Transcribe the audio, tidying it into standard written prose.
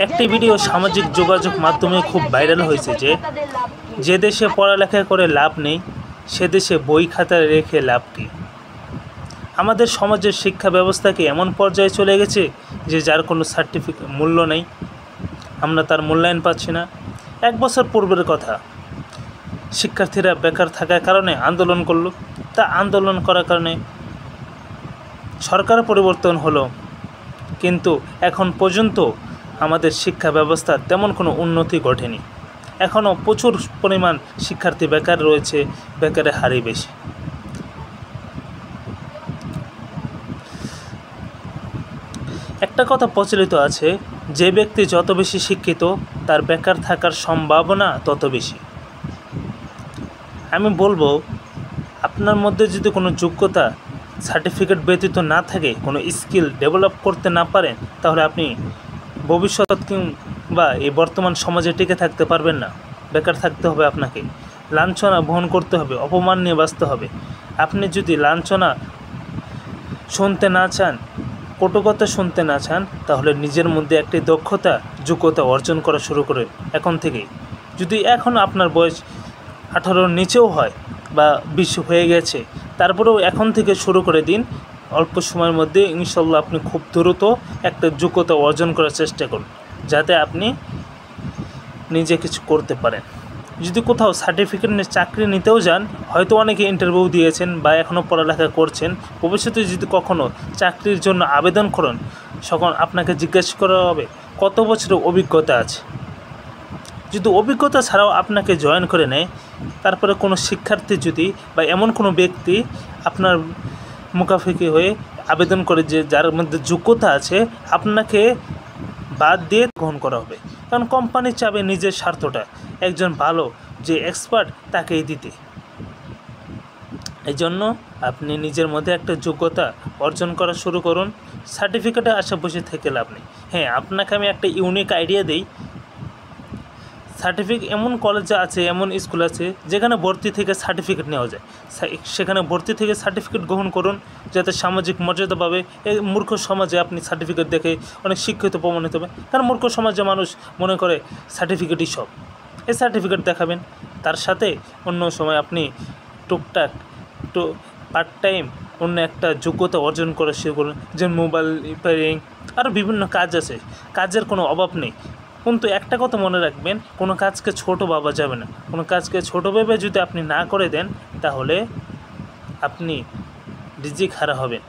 একটি ভিডিও সামাজিক যোগাযোগ মাধ্যমে খুব ভাইরাল হয়েছে যে দেশে পড়ালেখা করে লাভ নেই সে দেশে বই খাতা রেখে লাভ কী। আমাদের সমাজের শিক্ষা ব্যবস্থা কি এমন পর্যায়ে চলে গেছে যে যার কোনো সার্টিফিকেট মূল্য নেই, আমরা তার মূল্যায়ন পাচ্ছি না। 1 বছর পূর্বের কথা, শিক্ষার্থীরা বেকার থাকার কারণে আন্দোলন করলো। তা আন্দোলন করার কারণে সরকার পরিবর্তন হলো, কিন্তু এখন পর্যন্ত আমাদের শিক্ষা ব্যবস্থার তেমন কোনো উন্নতি ঘটেনি। এখনও প্রচুর পরিমাণ শিক্ষার্থী বেকার রয়েছে, বেকারের হারই বেশি। একটা কথা প্রচলিত আছে, যে ব্যক্তি যত বেশি শিক্ষিত তার বেকার থাকার সম্ভাবনা তত বেশি। আমি বলবো, আপনার মধ্যে যদি কোনো যোগ্যতা সার্টিফিকেট ব্যতীত না থাকে, কোনো স্কিল ডেভেলপ করতে না পারেন, তাহলে আপনি ভবিষ্যৎ কিংবা এই বর্তমান সমাজে টিকে থাকতে পারবেন না। বেকার থাকতে হবে আপনাকে, লাঞ্ছনা বহন করতে হবে, অপমান নিয়ে বাঁচতে হবে। আপনি যদি লাঞ্ছনা শুনতে না চান, কটুকথা শুনতে না চান, তাহলে নিজের মধ্যে একটি দক্ষতা যোগ্যতা অর্জন করা শুরু করেন এখন থেকেই। যদি এখন আপনার বয়স 18-র নিচেও হয় বা 20 হয়ে গেছে, তারপরেও এখন থেকে শুরু করে দিন। অল্প সময়ের মধ্যে ইনশাল্লাহ আপনি খুব দ্রুত একটা যোগ্যতা অর্জন করার চেষ্টা করুন, যাতে আপনি নিজে কিছু করতে পারেন। যদি কোথাও সার্টিফিকেট নিয়ে চাকরি নিতেও যান, হয়তো অনেকে ইন্টারভিউ দিয়েছেন বা এখনও পড়ালেখা করছেন, ভবিষ্যতে যদি কখনও চাকরির জন্য আবেদন করেন, তখন আপনাকে জিজ্ঞেস করা হবে কত বছরের অভিজ্ঞতা আছে। যদি অভিজ্ঞতা ছাড়াও আপনাকে জয়েন করে নেয়, তারপরে কোনো শিক্ষার্থী যদি বা এমন কোনো ব্যক্তি আপনার মুখাফিকি হয়ে আবেদন করে যে যার মধ্যে যোগ্যতা আছে, আপনাকে বাদ দিয়ে গ্রহণ করা হবে। কারণ কোম্পানি চাবে নিজের স্বার্থটা একজন ভালো যে এক্সপার্ট তাকেই দিতে। এই জন্য আপনি নিজের মধ্যে একটা যোগ্যতা অর্জন করা শুরু করুন। সার্টিফিকেটে আশা বসে থেকে লাভ নেই। হ্যাঁ, আপনাকে আমি একটা ইউনিক আইডিয়া দিই। সার্টিফিকেট এমন কলেজ আছে, এমন স্কুল আছে যেখানে ভর্তি থেকে সার্টিফিকেট নেওয়া যায়। সেখানে ভর্তি থেকে সার্টিফিকেট গ্রহণ করুন, যাতে সামাজিক মর্যাদা পাবে। এই মূর্খ সমাজে আপনি সার্টিফিকেট দেখে অনেক শিক্ষিত প্রমাণিত হবে, কারণ মূর্খ সমাজে মানুষ মনে করে সার্টিফিকেটই সব। এই সার্টিফিকেট দেখাবেন, তার সাথে অন্য সময় আপনি টুকটাক পার্ট টাইম অন্য একটা যোগ্যতা অর্জন করা শুরু করুন, যেমন মোবাইল রিপেয়ারিং, আরও বিভিন্ন কাজ আছে। কাজের কোনো অভাব নেই, কিন্তু একটা কথা মনে রাখবেন, কোনো কাজকে ছোট ভাবা যাবে না। কোনো কাজকে ছোট ভেবে যদি আপনি না করে দেন, তাহলে আপনি রিজিক হারা হবেন।